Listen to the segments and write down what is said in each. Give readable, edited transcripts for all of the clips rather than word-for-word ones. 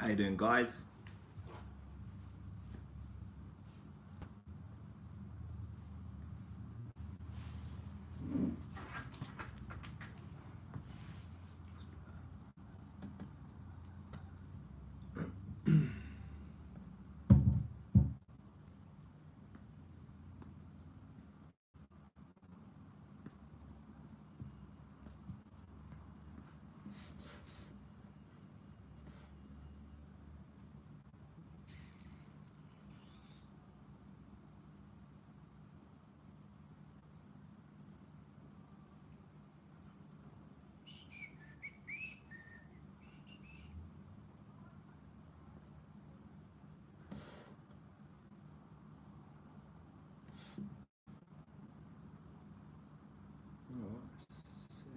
How you doing, guys? Oh, sick.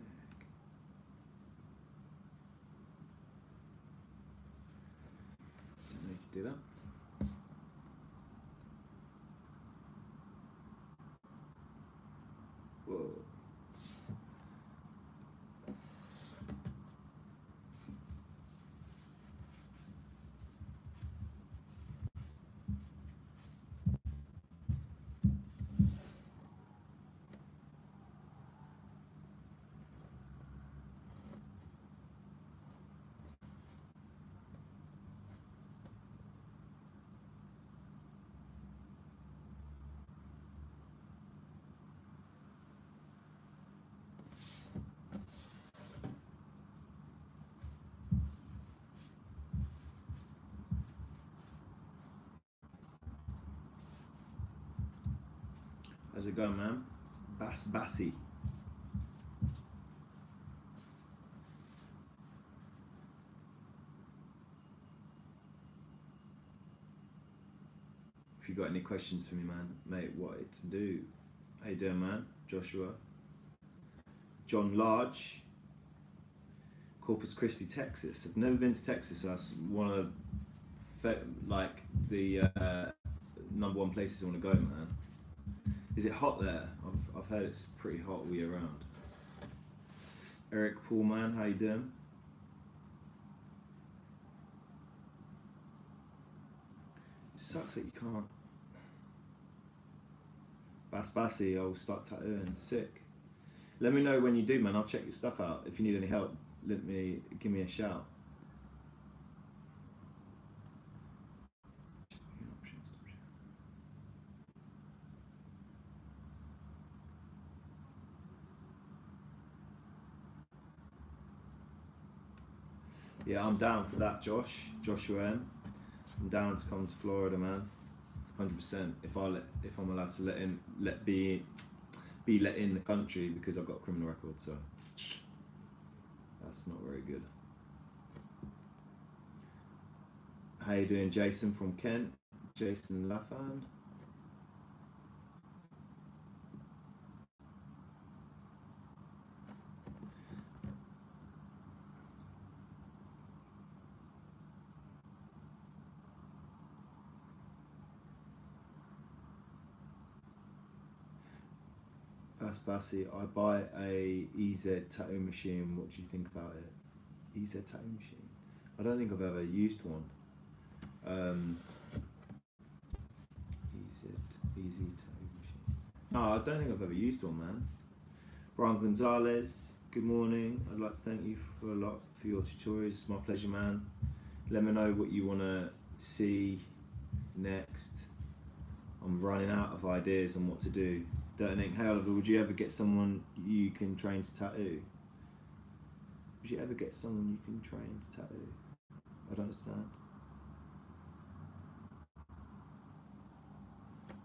Didn't make you do that. Whoa. How's it going, man? Bassi. If you got any questions for me, man, mate, what it to do? How you doing, man? Joshua. John Large. Corpus Christi, Texas. I've never been to Texas. That's one of the number one places I want to go, man. Is it hot there? I've heard it's pretty hot all year round. Eric Paulman, how you doing? It sucks that you can't. Bassi, I'll start tattooing. Sick. Let me know when you do, man. I'll check your stuff out. If you need any help, give me a shout. Yeah, I'm down for that, Joshua M. I'm down to come to Florida, man. 100%. If I'm allowed to be let in the country, because I've got a criminal record, so that's not very good. How you doing, Jason from Kent? Jason Lafan. Bassi, I buy a EZ tattoo machine. What do you think about it? EZ tattoo machine. I don't think I've ever used one. EZ tattoo machine. No, I don't think I've ever used one, man. Brian Gonzalez, good morning. I'd like to thank you for your tutorials. It's my pleasure, man. Let me know what you want to see next. I'm running out of ideas on what to do. Dirty Nick, however, would you ever get someone you can train to tattoo? Would you ever get someone you can train to tattoo? I don't understand.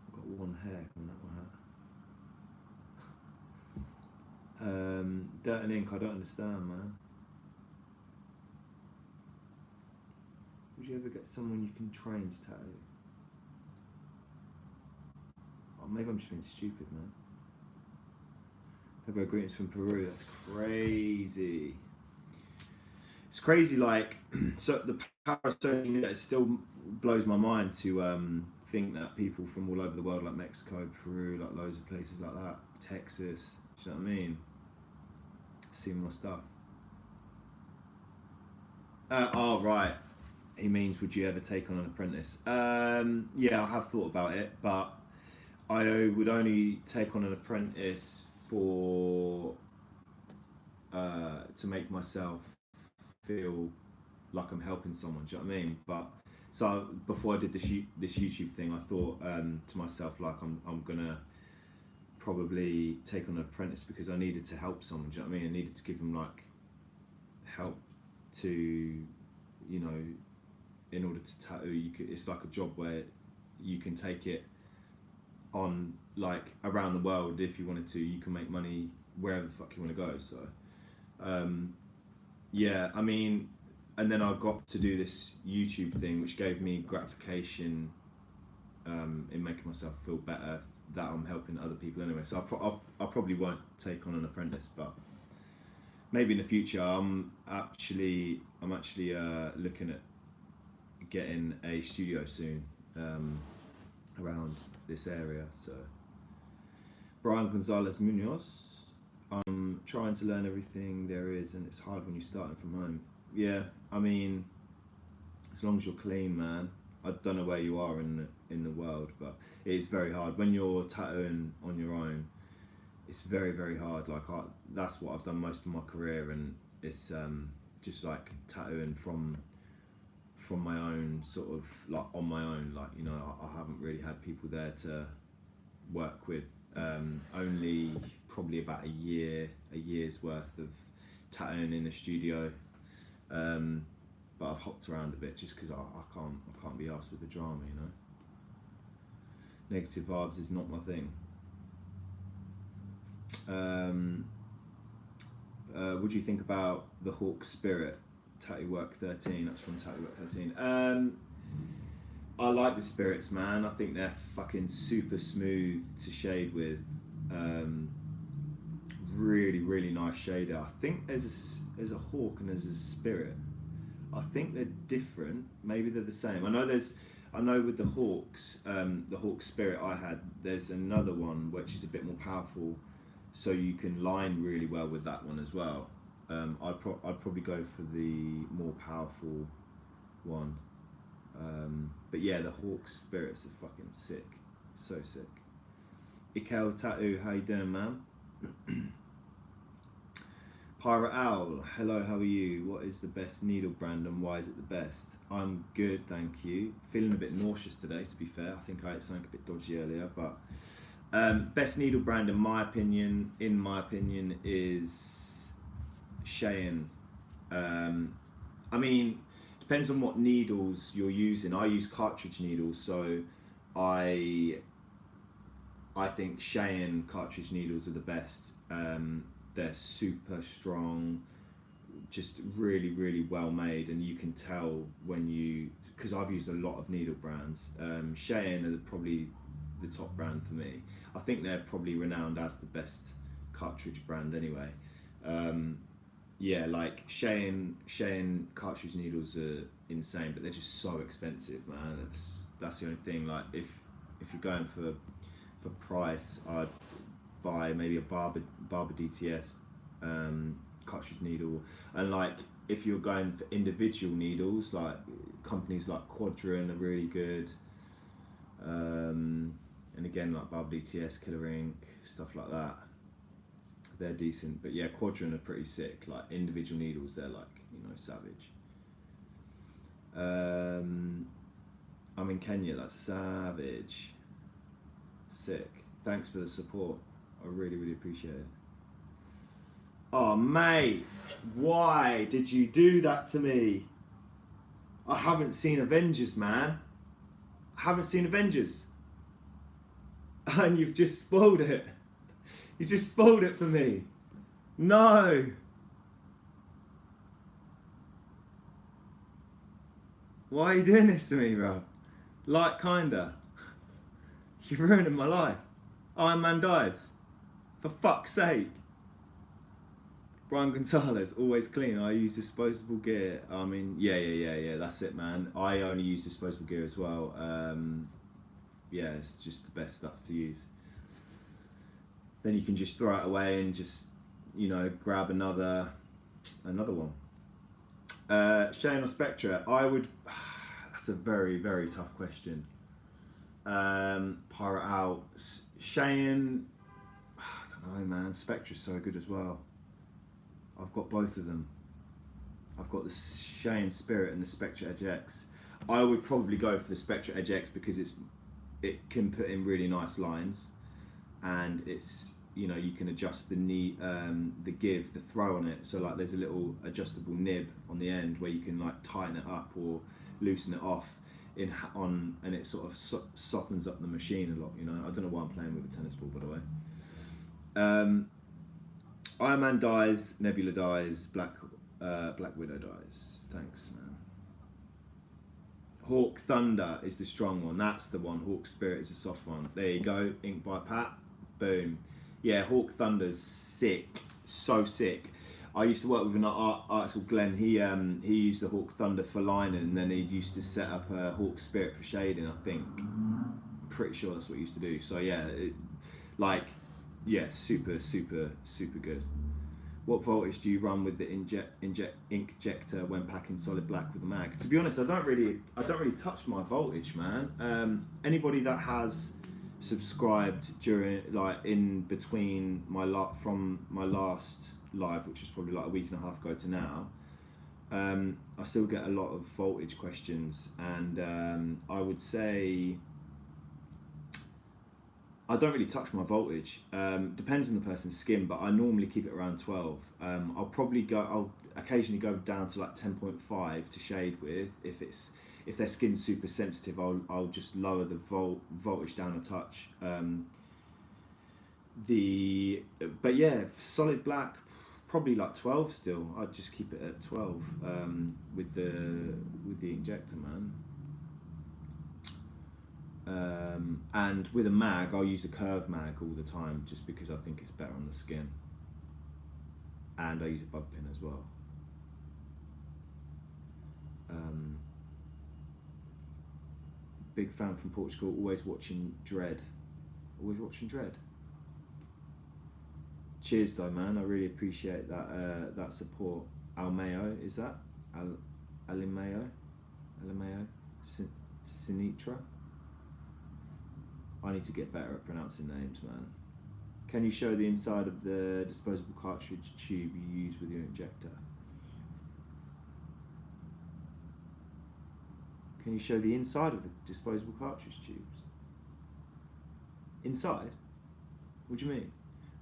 I've got one hair coming out my hat. Dirt and Ink, I don't understand, man. Would you ever get someone you can train to tattoo? Oh, maybe I'm just being stupid, man. Hello, greetings from Peru. That's crazy. It's crazy, like, so the power of social media, it still blows my mind to think that people from all over the world, like Mexico, Peru, like loads of places like that, Texas, do you know what I mean? See more stuff. Oh, right. He means, would you ever take on an apprentice? Yeah, I have thought about it, but I would only take on an apprentice for to make myself feel like I'm helping someone. Do you know what I mean? But so before I did this YouTube thing, I thought to myself, like, I'm gonna probably take on an apprentice because I needed to help someone. Do you know what I mean? I needed to give them like help to, you know, in order to tattoo. It's like a job where you can take it on like around the world if you wanted to. You can make money wherever the fuck you want to go. So yeah, I mean, and then I got to do this YouTube thing, which gave me gratification in making myself feel better that I'm helping other people anyway. So I probably won't take on an apprentice, but maybe in the future. I'm actually looking at getting a studio soon around this area. So Brian Gonzalez Munoz. I'm trying to learn everything there is, and it's hard when you're starting from home. Yeah, I mean, as long as you're clean, man. I don't know where you are in the world, but it is very hard when you're tattooing on your own. It's very, very hard. Like that's what I've done most of my career, and it's just like tattooing from my own, sort of like on my own. Like, you know, I haven't really had people there to work with. Only probably about a year's worth of tattooing in the studio. But I've hopped around a bit just because I can't be arsed with the drama, you know. Negative vibes is not my thing. What do you think about the Hawk Spirit Tattoo Work 13? That's from Tattoo Work 13. I like the spirits, man. I think they're fucking super smooth to shade with. Really, really nice shader. I think there's a hawk and there's a spirit. I think they're different. Maybe they're the same. I know with the hawks, the hawk spirit I had. There's another one which is a bit more powerful, so you can line really well with that one as well. I'd probably go for the more powerful one. But yeah, the hawk spirits are fucking sick. So sick. Ikel Tattoo, how you doing, man? Pirate Owl, hello, how are you? What is the best needle brand and why is it the best? I'm good, thank you. Feeling a bit nauseous today, to be fair. I think I ate something a bit dodgy earlier, but best needle brand in my opinion, is Cheyenne. I mean, depends on what needles you're using. I use cartridge needles, so I think Cheyenne cartridge needles are the best. They're super strong, just really, really well made, and you can tell when you, because I've used a lot of needle brands. Cheyenne are probably the top brand for me. I think they're probably renowned as the best cartridge brand anyway. Yeah, like Cheyenne cartridge needles are insane, but they're just so expensive, man. That's the only thing. Like if you're going for price, I'd buy maybe a Barber DTS cartridge needle, and like if you're going for individual needles, like companies like Quadron are really good, and again like Barber DTS, Killer Ink, stuff like that. They're decent, but yeah, Quadron are pretty sick. Like individual needles, they're like, you know, savage. I'm in Kenya, that's savage. Sick. Thanks for the support. I really, really appreciate it. Oh, mate, why did you do that to me? I haven't seen Avengers, man. I haven't seen Avengers. And you've just spoiled it. You just spoiled it for me. No. Why are you doing this to me, bro? Like, kinda. You're ruining my life. Iron Man dies. For fuck's sake. Brian Gonzalez, always clean. I use disposable gear. I mean, yeah. That's it, man. I only use disposable gear as well. Yeah, it's just the best stuff to use. Then you can just throw it away and just, you know, grab another one. Shane or Spectra, I would That's a very, very tough question. Pirate out. Cheyenne, I don't know, man. Spectra's so good as well. I've got both of them. I've got the Cheyenne Spirit and the Spectra Edge X. I would probably go for the Spectra Edge X because it can put in really nice lines, and it's, you know, you can adjust the knee, the give, the throw on it. So like there's a little adjustable nib on the end where you can like tighten it up or loosen it off and it sort of softens up the machine a lot. You know, I don't know why I'm playing with a tennis ball, by the way. Iron Man dies, Nebula dies, Black Widow dies. Thanks, man. Hawk Thunder is the strong one. That's the one. Hawk Spirit is a soft one. There you go. Ink by Pat. Boom. Yeah, Hawk Thunder's sick. So sick. I used to work with an artist called Glenn. He used the Hawk Thunder for lining, and then he used to set up a Hawk Spirit for shading, I think. I'm pretty sure that's what he used to do. So yeah, super good. What voltage do you run with the Inkjector when packing solid black with a mag? To be honest, I don't really touch my voltage, man. Anybody that has subscribed during, like, in between from my last live, which was probably like a week and a half ago to now, I still get a lot of voltage questions, and I would say I don't really touch my voltage. Depends on the person's skin, but I normally keep it around 12. I'll occasionally go down to like 10.5 to shade with. If their skin's super sensitive, I'll just lower the voltage down a touch. But yeah, solid black, probably like 12 still. I'd just keep it at 12 with the injector, man. And with a mag, I'll use a curve mag all the time, just because I think it's better on the skin. And I use a bug pin as well. Big fan from Portugal, always watching Dread. Cheers though, man, I really appreciate that support. Almayo, is that? Alimayo? Sinitra? I need to get better at pronouncing names, man. Can you show the inside of the disposable cartridge tube you use with your injector? Can you show the inside of the disposable cartridge tubes? Inside? What do you mean?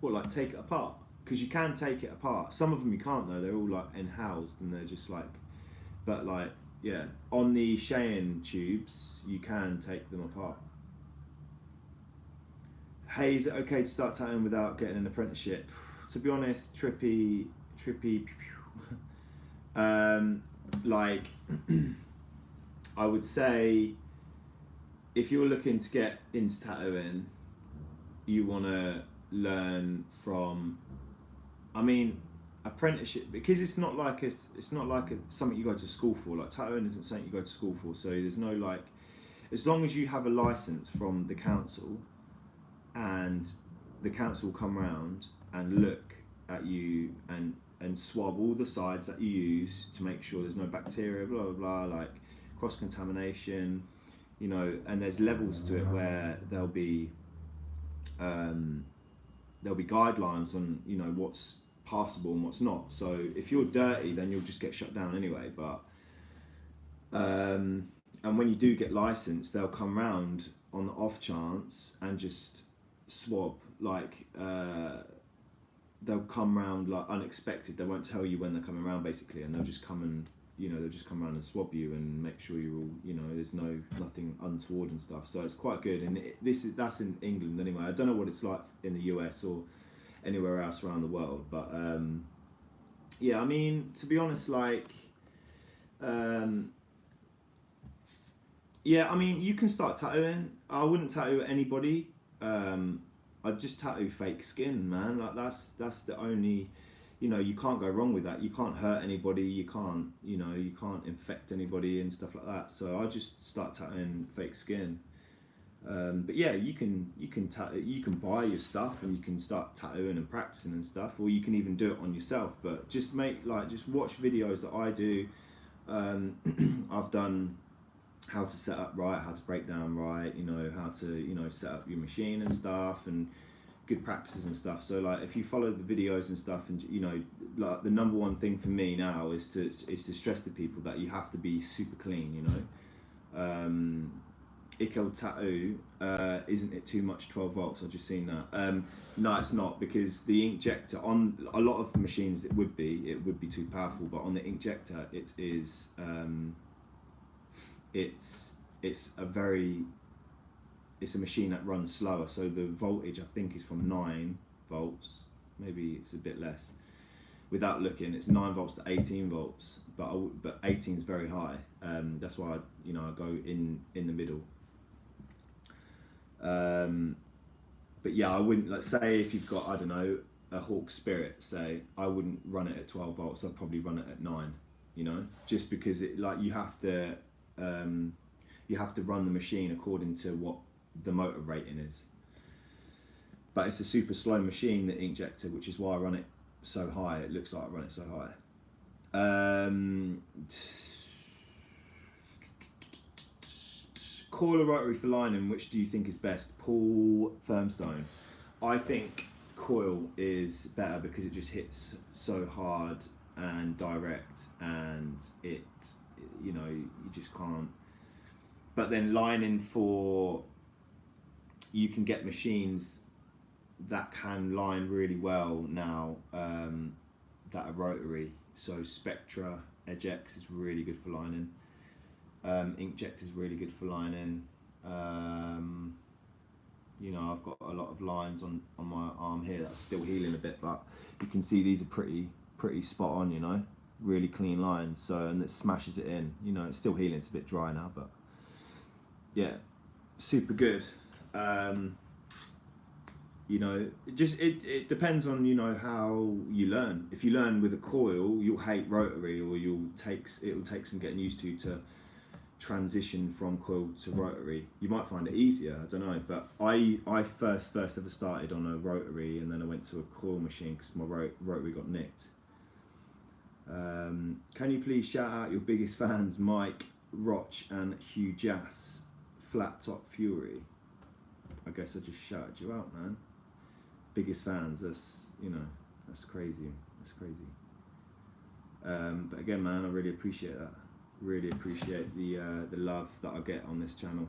What, like take it apart? Because you can take it apart. Some of them you can't though, they're all like in-housed and they're just like, but like, yeah. On the Cheyenne tubes, you can take them apart. Hey, is it okay to start tattooing without getting an apprenticeship? To be honest, trippy. Like, I would say, if you're looking to get into tattooing, you want to learn from, I mean, apprenticeship, because it's not like something you go to school for. Like tattooing isn't something you go to school for, so there's no like, as long as you have a license from the council, and the council will come around and look at you and swab all the sides that you use to make sure there's no bacteria, blah blah blah, like cross-contamination, you know, and there's levels to it where there'll be guidelines on, you know, what's passable and what's not. So if you're dirty, then you'll just get shut down anyway. But and when you do get licensed, they'll come round on the off chance and just swab, like they'll come round like unexpected. They won't tell you when they're coming around basically, and they'll just come and, you know, they'll just come around and swab you and make sure you're all, you know, there's nothing untoward and stuff. So it's quite good, and that's in England anyway. I don't know what it's like in the US or anywhere else around the world, but yeah, I mean, to be honest, like yeah, I mean, you can start tattooing. I wouldn't tattoo anybody. I'd just tattoo fake skin, man. Like that's the only, you know, you can't go wrong with that. You can't hurt anybody. You can't, you know, you can't infect anybody and stuff like that. So I just start tattooing fake skin. But yeah, you can tattoo. You can buy your stuff and you can start tattooing and practicing and stuff, or you can even do it on yourself. But just just watch videos that I do. I've done how to set up right, how to break down right, you know, how to, you know, set up your machine and stuff, and good practices and stuff. So like if you follow the videos and stuff, and you know, like the number one thing for me now is to stress to people that you have to be super clean, you know. Ikel Tattoo, isn't it too much 12 volts? I've just seen that. No, it's not, because the inkjector on a lot of machines it would be too powerful, but on the inkjector it is it's a machine that runs slower, so the voltage I think is from 9 volts, maybe it's a bit less. Without looking, it's 9 volts to 18 volts, but 18 is very high. That's why I go in the middle. But yeah, I wouldn't, let's say if you've got, I don't know, a Hawk Spirit, say, I wouldn't run it at 12 volts. I'd probably run it at 9, you know, just because it, like, you have to run the machine according to what the motor rating is. But it's a super slow machine, the inkjector, which is why I run it so high. It looks like I run it so high. Coil or rotary for lining, which do you think is best? Paul Firmstone. I think coil is better because it just hits so hard and direct, and it, you know, you just can't. But then lining, for you can get machines that can line really well now, that are rotary. So Spectra Edge X is really good for lining. Inkjet is really good for lining. You know, I've got a lot of lines on my arm here that's still healing a bit, but you can see these are pretty spot on, you know, really clean lines. So, and it smashes it in, you know, it's still healing, it's a bit dry now, but yeah, super good. You know, it depends on, you know, how you learn. If you learn with a coil, you'll hate rotary, or it will take some getting used to transition from coil to rotary. You might find it easier, I don't know, but I first ever started on a rotary, and then I went to a coil machine because my rotary got nicked. Can you please shout out your biggest fans, Mike Roch and Hugh Jass, Flat Top Fury? I guess I just shouted you out, man. Biggest fans, that's, you know, that's crazy, but again, man, I really appreciate that. Really appreciate the love that I get on this channel.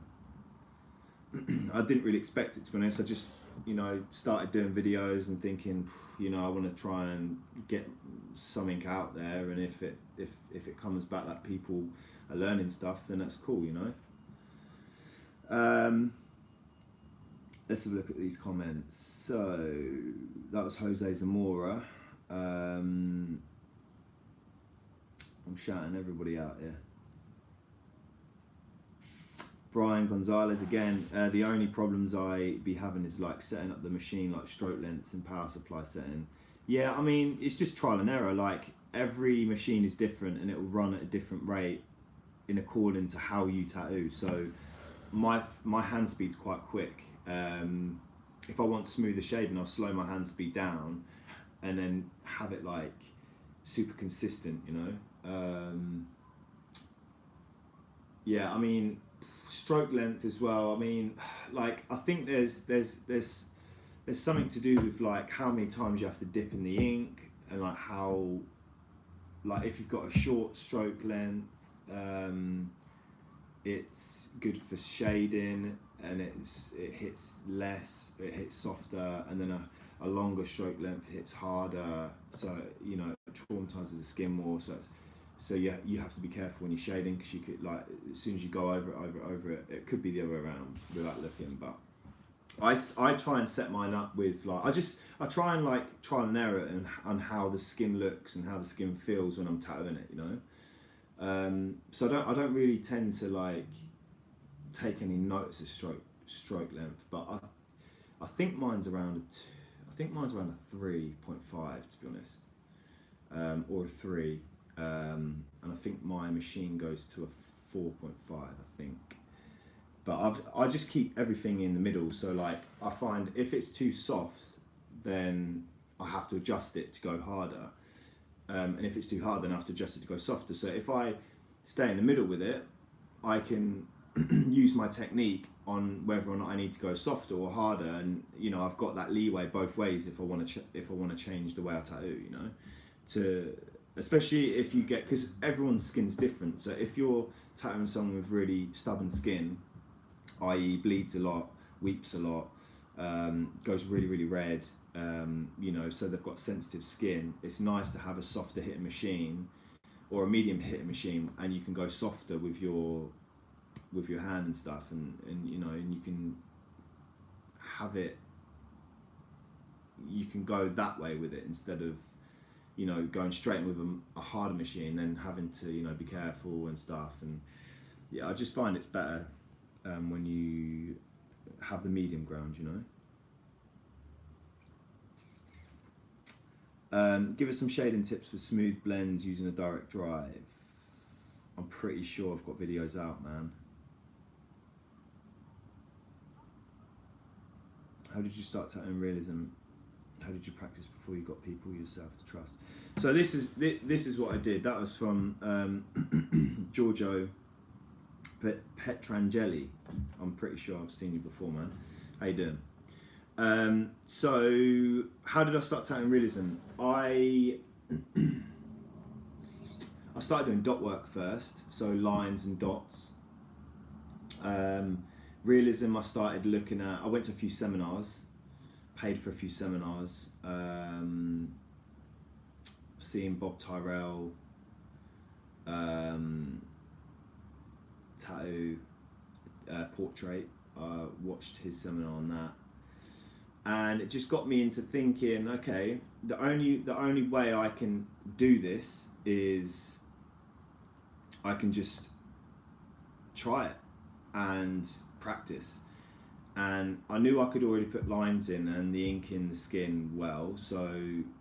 I didn't really expect it, to be honest. I just, you know, started doing videos and thinking, you know, I want to try and get something out there, and if it comes back that people are learning stuff, then that's cool, you know. Let's have a look at these comments. So that was Jose Zamora. I'm shouting everybody out here. Brian Gonzalez again. The only problems I be having is like setting up the machine, like stroke lengths and power supply setting. Yeah, I mean, it's just trial and error. Like, every machine is different, and it will run at a different rate in according to how you tattoo. So my hand speed's quite quick. If I want smoother shading, I'll slow my hand speed down and then have it like super consistent, you know. Yeah, I mean, stroke length as well. I mean, like, I think there's something to do with like how many times you have to dip in the ink, and like how, like, if you've got a short stroke length, it's good for shading, and it hits less, it hits softer, and then a longer stroke length hits harder, so, you know, it traumatizes the skin more. So yeah, you have to be careful when you're shading, because you could, like, as soon as you go over it, it could be the other way around without looking. But I try and set mine up with, like, I try and like trial and error on how the skin looks and how the skin feels when I'm tattooing it, you know. So I don't really tend to like take any notice of stroke length, but I think mine's around a 3.5, to be honest, or a 3, and I think my machine goes to a 4.5, I think. But I just keep everything in the middle. So like, I find if it's too soft, then I have to adjust it to go harder. And if it's too hard, then I have to adjust it to go softer. So if I stay in the middle with it, I can use my technique on whether or not I need to go softer or harder, and you know, I've got that leeway both ways if I want to change the way I tattoo, you know, to especially if you get, because everyone's skin's different. So if you're tattooing someone with really stubborn skin, i.e. bleeds a lot, weeps a lot, goes really red, you know, so they've got sensitive skin, it's nice to have a softer hitting machine or a medium hitting machine, and you can go softer with your hand and stuff, and you know, and you can have it, you can go that way with it instead of, you know, going straight with a harder machine, then having to, you know, be careful and stuff. And yeah, I just find it's better when you have the medium ground, you know. Give us some shading tips for smooth blends using a direct drive. I'm pretty sure I've got videos out, man. How did you start tattooing realism? How did you practice before you got people yourself to trust? So this is what I did. That was from Giorgio Petrangeli. I'm pretty sure I've seen you before, man. How you doing? So how did I start tattooing realism? I started doing dot work first, so lines and dots. Realism, I started looking at, I went to a few seminars, paid for a few seminars, seeing Bob Tyrell, tattoo, portrait. Watched his seminar on that, and it just got me into thinking, okay, the only way I can do this is I can just try it and practice. And I knew I could already put lines in and the ink in the skin well, so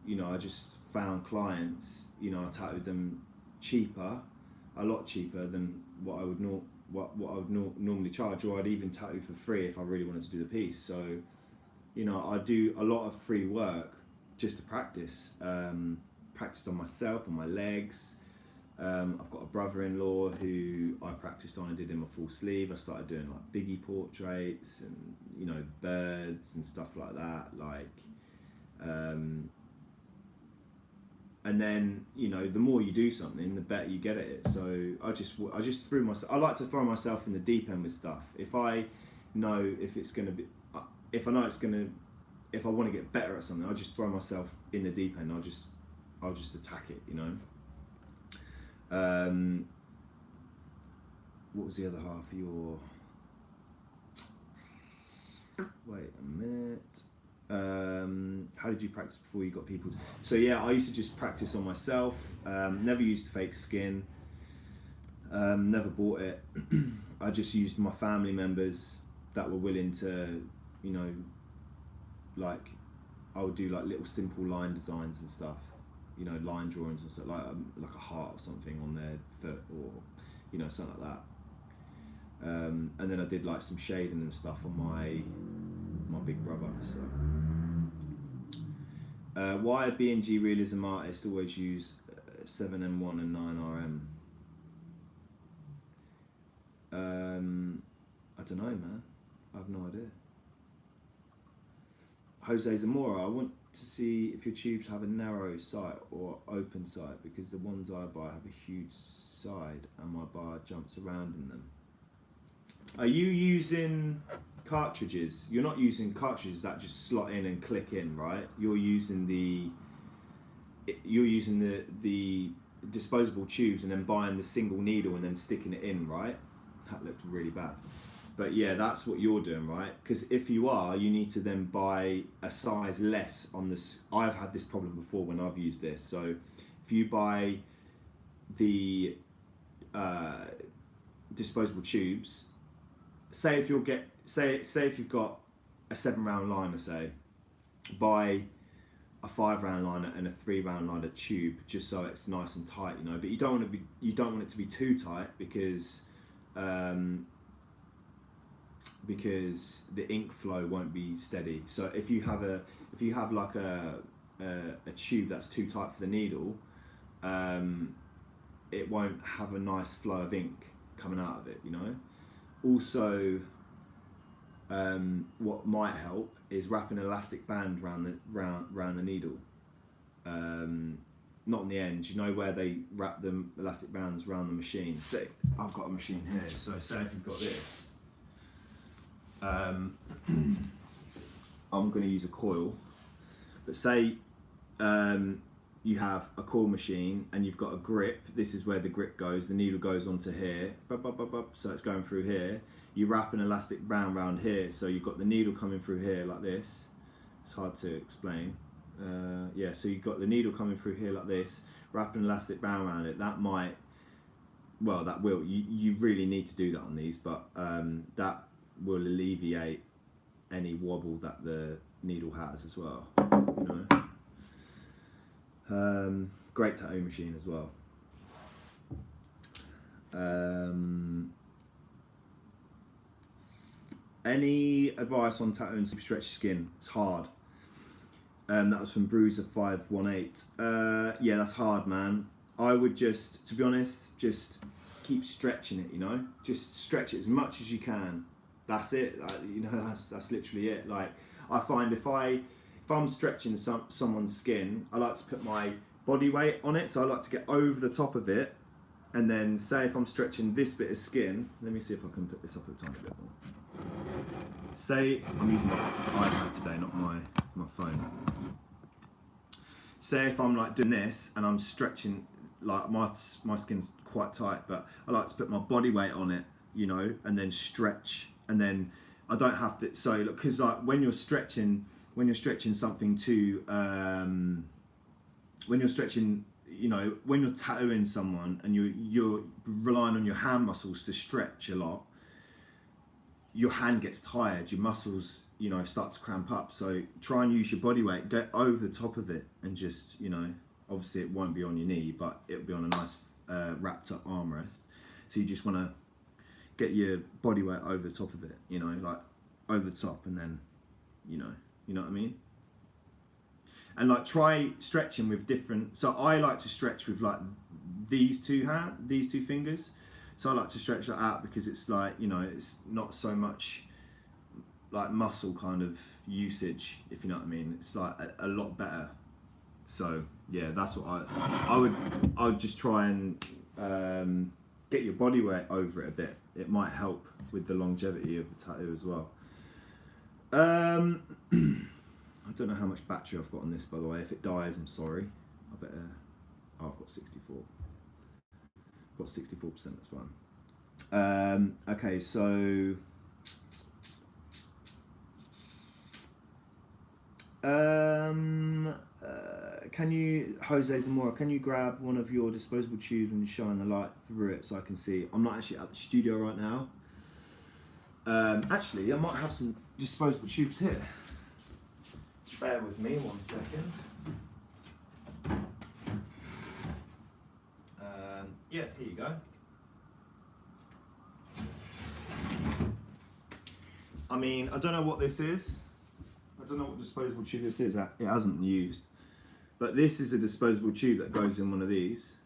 you know, I just found clients, you know, I tattooed them cheaper, a lot cheaper than what I would normally charge, or I'd even tattoo for free if I really wanted to do the piece. So you know, I do a lot of free work just to practice. Practiced on myself, on my legs. I've got a brother-in-law who I practiced on and did him a full sleeve. I started doing like Biggie portraits and, you know, birds and stuff like that. And then, you know, the more you do something, the better you get at it. So I just threw myself. I like to throw myself in the deep end with stuff. If I know if it's going to be, if I know it's going to, if I want to get better at something, I'll just throw myself in the deep end. I'll just attack it, you know. What was the other half of your? Wait a minute. How did you practice before you got people? So yeah, I used to just practice on myself. Never used fake skin. Never bought it. I just used my family members that were willing to, you know, like I would do like little simple line designs and stuff. You know, line drawings and stuff, like a heart or something on their foot, or you know, something like that. And then I did like some shading and stuff on my big brother. So why a B&G realism artist always use 7M1 and 9RM? I don't know, man. I have no idea. Jose Zamora, I want to see if your tubes have a narrow sight or open sight, because the ones I buy have a huge side and my bar jumps around in them. Are you using cartridges? You're not using cartridges that just slot in and click in, right? You're using the disposable tubes and then buying the single needle and then sticking it in, right? That looked really bad. But yeah, that's what you're doing, right? Because if you are, you need to then buy a size less on this. I've had this problem before when I've used this. So if you buy the disposable tubes, say if you've got a 7-round liner, say, buy a 5-round liner and a 3-round liner tube, just so it's nice and tight, you know. But you don't want it to be too tight, because the ink flow won't be steady. So if you have like a tube that's too tight for the needle, it won't have a nice flow of ink coming out of it, you know. Also, what might help is wrap an elastic band round the needle. Not on the end, you know where they wrap the elastic bands around the machine. Say, I've got a machine here, so say if you've got this, I'm going to use a coil, but say you have a coil machine and you've got a grip. This is where the grip goes, the needle goes onto here, so it's going through here. You wrap an elastic band around here, so you've got the needle coming through here like this. It's hard to explain. Yeah, so you've got the needle coming through here like this, wrap an elastic band around it. That might, well, that will, you really need to do that on these, but that will alleviate any wobble that the needle has as well, you know. Great tattoo machine as well. Any advice on tattooing super stretchy skin? It's hard. That was from Bruiser518. Yeah, that's hard, man. I would just, to be honest, just keep stretching it, you know? Just stretch it as much as you can. That's it. You know, that's literally it. Like, I find if I'm stretching someone's skin, I like to put my body weight on it, so I like to get over the top of it, and then say if I'm stretching this bit of skin, let me see if I can put this up a tiny bit more. Say, I'm using my iPad today, not my phone. Say if I'm like doing this and I'm stretching, like my skin's quite tight, but I like to put my body weight on it, you know, and then stretch, and then I don't have to, so because like when you're stretching something to, when you're stretching, you know, when you're tattooing someone and you're relying on your hand muscles to stretch a lot, your hand gets tired, your muscles, you know, start to cramp up. So try and use your body weight, get over the top of it, and just, you know, obviously it won't be on your knee, but it'll be on a nice wrapped up armrest. So you just want to get your body weight over the top of it, you know, like over the top, and then, you know what I mean? And like try stretching with different, so I like to stretch with like these two fingers. So I like to stretch that out because it's like, you know, it's not so much like muscle kind of usage, if you know what I mean. It's like a lot better. So yeah, that's what I would just try and get your body weight over it a bit. It might help with the longevity of the tattoo as well. I don't know how much battery I've got on this, by the way. If it dies, I'm sorry. I better. Oh, I've got 64. Got 64%, that's fine. Okay, so can you, Jose Zamora, can you grab one of your disposable tubes and shine the light through it so I can see? I'm not actually at the studio right now. Actually, I might have some disposable tubes here. Bear with me 1 second. Yeah, here you go. I mean, I don't know what this is. I don't know what disposable tube this is. It hasn't used. But this is a disposable tube that goes in one of these.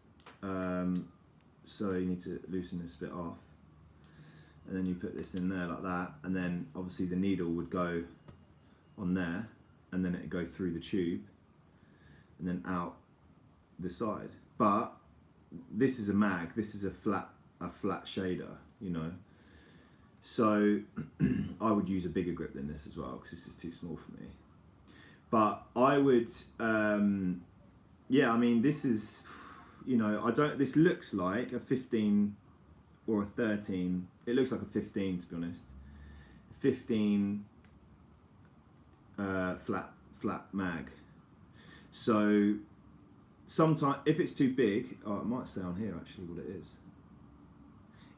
So you need to loosen this bit off. And then you put this in there like that. And then obviously the needle would go on there. And then it'd go through the tube. And then out the side. But this is a mag. This is a flat shader, you know. So I would use a bigger grip than this as well, because this is too small for me. But I would, yeah, I mean, this is, you know, this looks like a 15 or a 13. It looks like a 15, to be honest. 15 flat mag. So sometimes, if it's too big, oh, it might say on here actually what it is.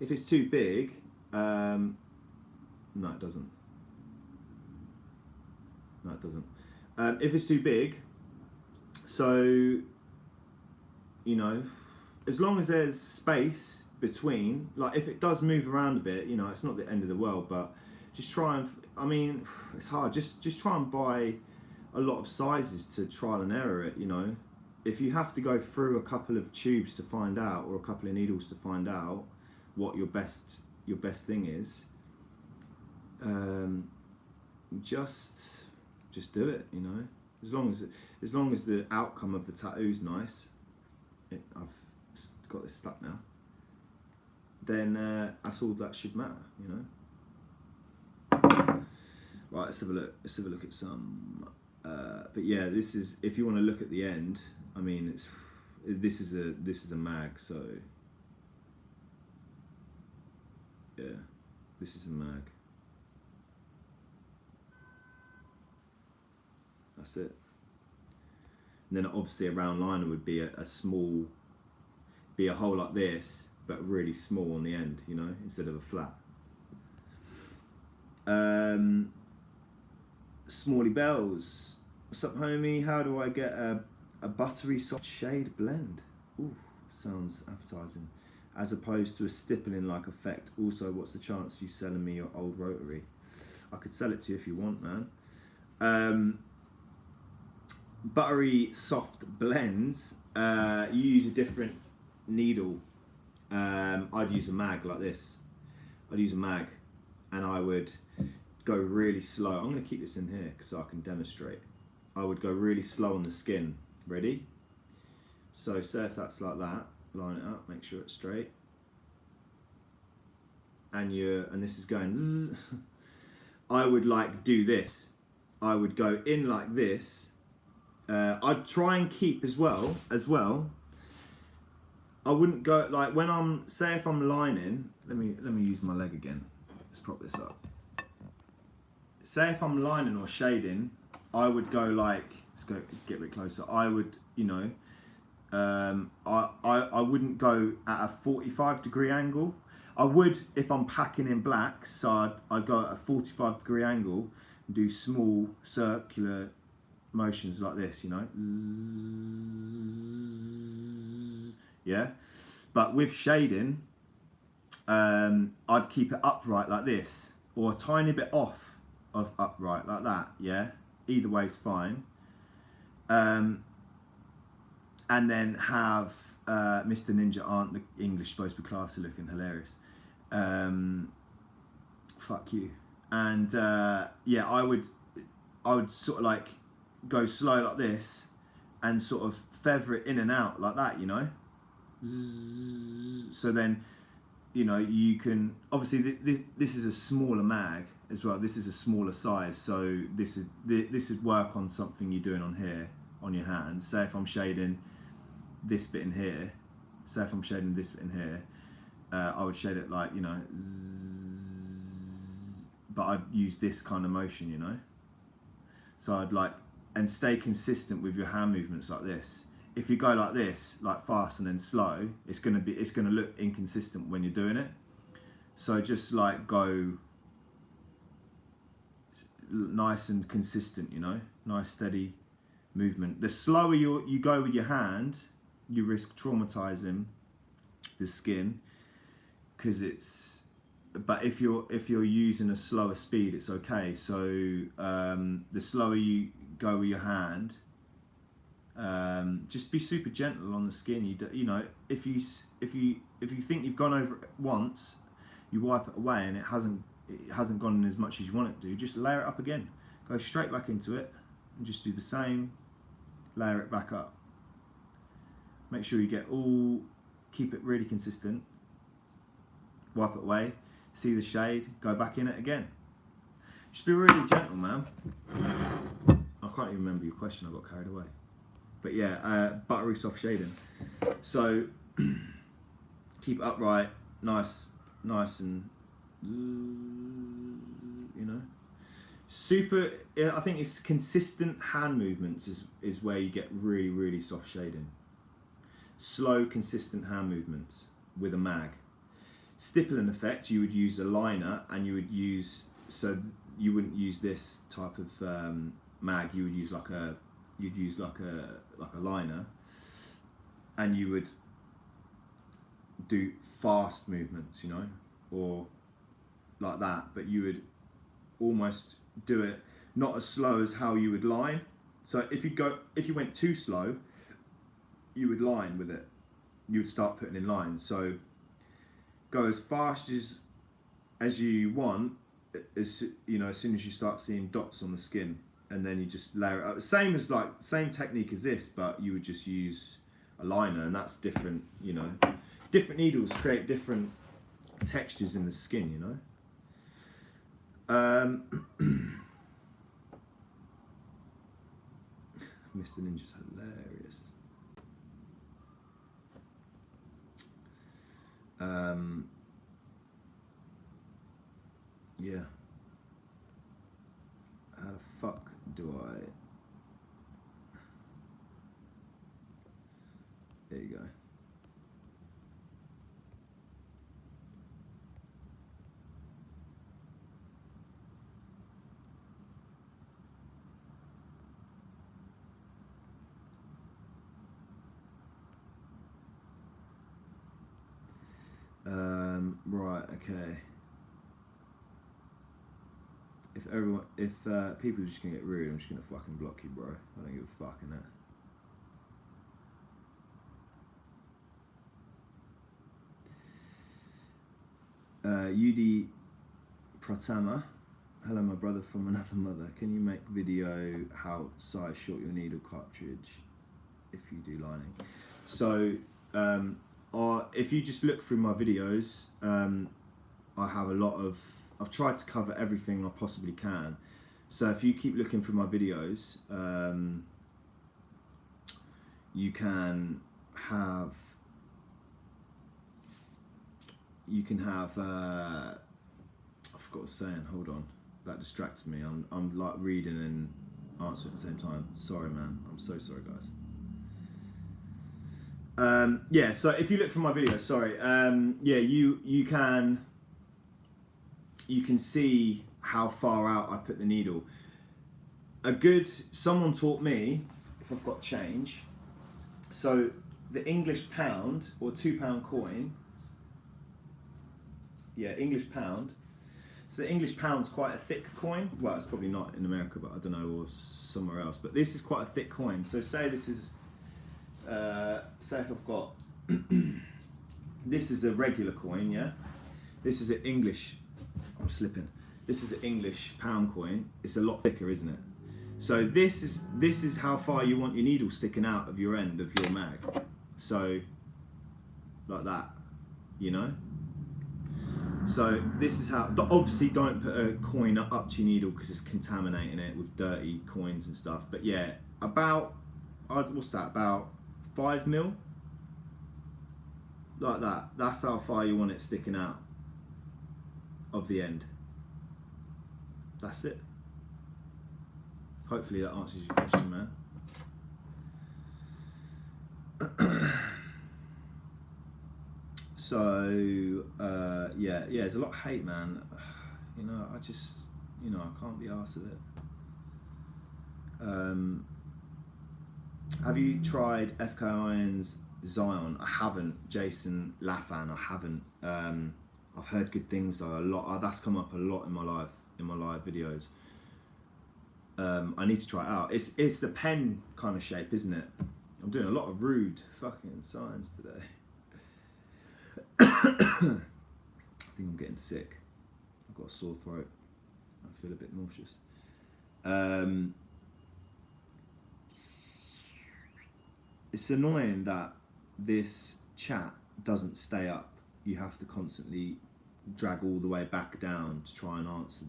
If it's too big, no, it doesn't. No, it doesn't. If it's too big, so, you know, as long as there's space between, like if it does move around a bit, you know, it's not the end of the world, but just try and, I mean, it's hard, just try and buy a lot of sizes to trial and error it, you know. If you have to go through a couple of tubes to find out, or a couple of needles to find out what your best thing is, just do it, you know. As long as the outcome of the tattoo's nice, I've got this stuck now, then that's all that should matter, you know. Right, let's have a look at some. But yeah, this is, if you want to look at the end, I mean, this is a mag, so yeah, this is a mag. That's it. And then obviously a round liner would be a small, be a hole like this, but really small on the end, you know, instead of a flat. Smalley Bells, what's up, homie? How do I get a buttery soft shade blend? Ooh, sounds appetizing. As opposed to a stippling like effect. Also, what's the chance you selling me your old rotary? I could sell it to you if you want, man. Buttery soft blends, you use a different needle. I'd use a mag like this. I'd use a mag, and I would go really slow. I'm going to keep this in here so I can demonstrate. I would go really slow on the skin. Ready? So say if that's like that, line it up, make sure it's straight. And this is going zzz. I would like do this. I would go in like this. I'd try and keep as well. I wouldn't go like when say if I'm lining, let me use my leg again. Let's prop this up. Say if I'm lining or shading, I would go like, let's go get a bit closer. I would, you know, I wouldn't go at a 45-degree angle. I would if I'm packing in blacks, so I'd go at a 45-degree angle and do small circular motions like this, you know. Yeah, but with shading, I'd keep it upright like this, or a tiny bit off of upright like that. Yeah, either way is fine. And then have Mr. Ninja aren't the English supposed to be classy looking, hilarious. Fuck you. And yeah, I would sort of like go slow like this and sort of feather it in and out like that, you know. So then, you know, you can obviously this is a smaller mag as well. This is a smaller size, so this would work on something you're doing on here on your hand. Say if I'm shading this bit in here, say if I'm shading this bit in here, I would shade it like, you know, but I'd use this kind of motion, you know. So I'd like, and stay consistent with your hand movements like this. If you go like this, like fast and then slow, it's gonna look inconsistent when you're doing it. So just like go nice and consistent, you know, nice steady movement. The slower you go with your hand, you risk traumatizing the skin, because it's. But if you're using a slower speed, it's okay. So the slower you go with your hand, just be super gentle on the skin. You know, if you think you've gone over it once, you wipe it away and it hasn't gone in as much as you want it to. Just layer it up again. Go straight back into it and just do the same. Layer it back up. Make sure you keep it really consistent. Wipe it away. See the shade, go back in it again. Just be really gentle, man. I can't even remember your question, I got carried away. But yeah, buttery soft shading. So keep it upright, nice and, you know. Super, I think it's consistent hand movements is where you get really, really soft shading. Slow, consistent hand movements with a mag. Stippling effect, you would use a liner, and you would use, so you wouldn't use this type of mag. You would use like a liner, and you would do fast movements, you know, or like that. But you would almost do it not as slow as how you would line. So if you went too slow, you would line with it. You would start putting in lines. So go as fast as you want, as soon as you start seeing dots on the skin, and then you just layer it up. Same technique as this, but you would just use a liner, and that's different. Different needles create different textures in the skin. Mr. Ninja's hilarious. Yeah. How the fuck do I? There you go. Right, okay. If people are just gonna get rude, I'm just gonna fucking block you, bro. I don't give a fuck in that. Yudi Pratama. Hello, my brother from another mother. Can you make video how size short your needle cartridge if you do lining? So, if you just look through my videos, I have I've tried to cover everything I possibly can. So if you keep looking through my videos, you can have I forgot what I was saying, hold on, that distracted me. I'm like reading and answering at the same time. Sorry man, I'm so sorry guys. Yeah, so if you look for my video, sorry, yeah, you can see how far out I put the needle. Someone taught me, if I've got change, so the English pound or £2 coin, yeah, English pound. So the English pound's quite a thick coin. Well, it's probably not in America, but I don't know, or somewhere else. But this is quite a thick coin. So say this is, say if I've got, this is a regular coin, yeah? This is an English, I'm slipping. This is an English pound coin. It's a lot thicker, isn't it? So this is how far you want your needle sticking out of your end of your mag. So, like that, So this is how, obviously don't put a coin up to your needle because it's contaminating it with dirty coins and stuff. But yeah, about, what's that, about 5 mil? Like that. That's how far you want it sticking out of the end. That's it. Hopefully that answers your question, man. So yeah, there's a lot of hate, man. I just, I can't be arsed with it. Have you tried FK Iron's Zion? I haven't. Jason Lafan, I haven't. I've heard good things though, a lot. That's come up a lot in my live videos. I need to try it out. It's the pen kind of shape, isn't it? I'm doing a lot of rude fucking science today. I think I'm getting sick. I've got a sore throat. I feel a bit nauseous. It's annoying that this chat doesn't stay up. You have to constantly drag all the way back down to try and answer,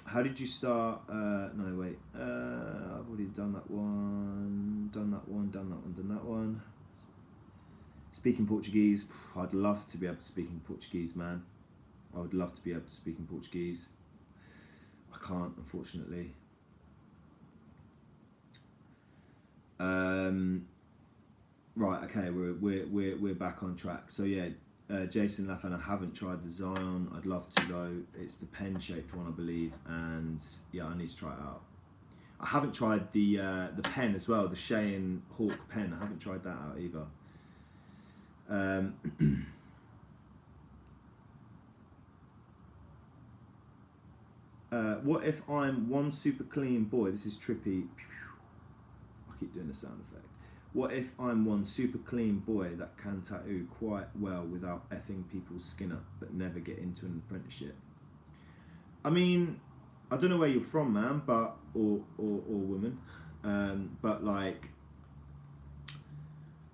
How did you start? No, wait. I've already done that one. Done that one. Speaking Portuguese. I'd love to be able to speak in Portuguese, man. I would love to be able to speak in Portuguese. I can't, unfortunately. Right. Okay. We're back on track. So yeah. Jason Lafan, I haven't tried the Zion. I'd love to though. It's the pen-shaped one, I believe, and yeah, I need to try it out. I haven't tried the pen as well, the Cheyenne Hawk pen. I haven't tried that out either. What if I'm one super clean boy? This is trippy. keep doing the sound effect. What if I'm one super clean boy that can tattoo quite well without effing people's skin up, but never get into an apprenticeship? I mean, I don't know where you're from, man, but or woman, but like,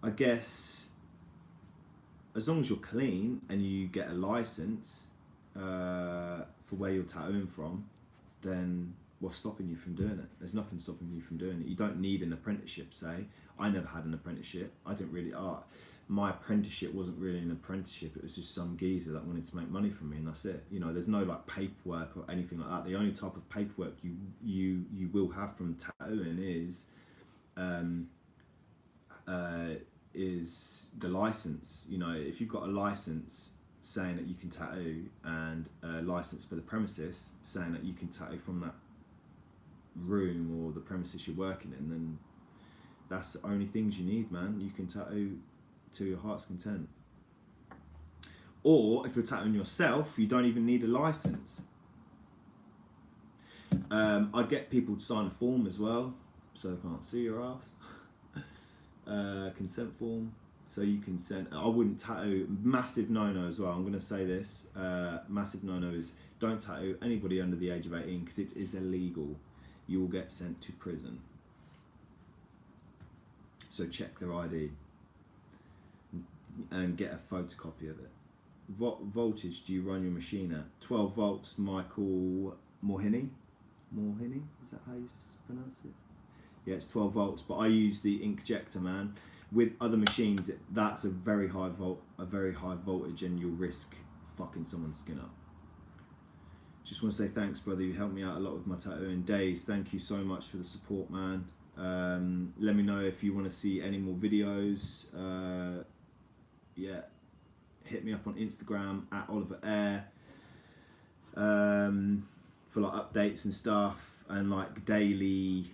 I guess as long as you're clean and you get a license for where you're tattooing from, then what's stopping you from doing it? There's nothing stopping you from doing it. You don't need an apprenticeship, say. I never had an apprenticeship. I didn't really, my apprenticeship wasn't really an apprenticeship. It was just some geezer that wanted to make money from me, and that's it. You know, there's no like paperwork or anything like that. The only type of paperwork you will have from tattooing is the license. You know, if you've got a license saying that you can tattoo and a license for the premises saying that you can tattoo from that room or the premises you're working in, then that's the only things you need, man. You can tattoo to your heart's content. Or if you're tattooing yourself, you don't even need a license. I'd get people to sign a form as well, so they can't see your ass. Consent form, so you can send. I wouldn't tattoo. Massive no-no as well. I'm going to say this. Massive no-no is don't tattoo anybody under the age of 18 because it is illegal. You will get sent to prison. So check their ID and get a photocopy of it. What voltage do you run your machine at? 12 volts, Michael Morhini. Morhini, is that how you pronounce it? Yeah, it's 12 volts, but I use the Inkjector, man. With other machines, that's a very high voltage, and you'll risk fucking someone's skin up. Just want to say thanks, brother. You helped me out a lot with my tattooing days. Thank you so much for the support, man. Let me know if you want to see any more videos. Yeah, hit me up on Instagram at Oliver Air for like updates and stuff, and like daily.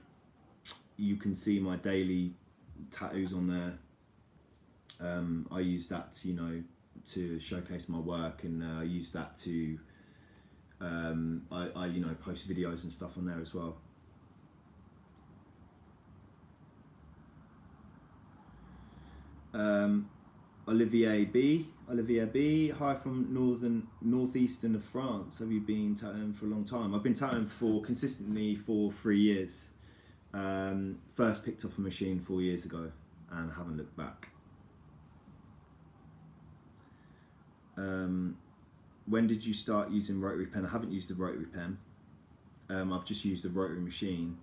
You can see my daily tattoos on there. I use that to, you know, to showcase my work, and I use that to I you know, post videos and stuff on there as well. Olivier B, hi from northeastern of France. Have you been tattooing for a long time? I've been tattooing consistently for 3 years. First picked up a machine 4 years ago and haven't looked back. When did you start using rotary pen? I haven't used the rotary pen. I've just used the rotary machine.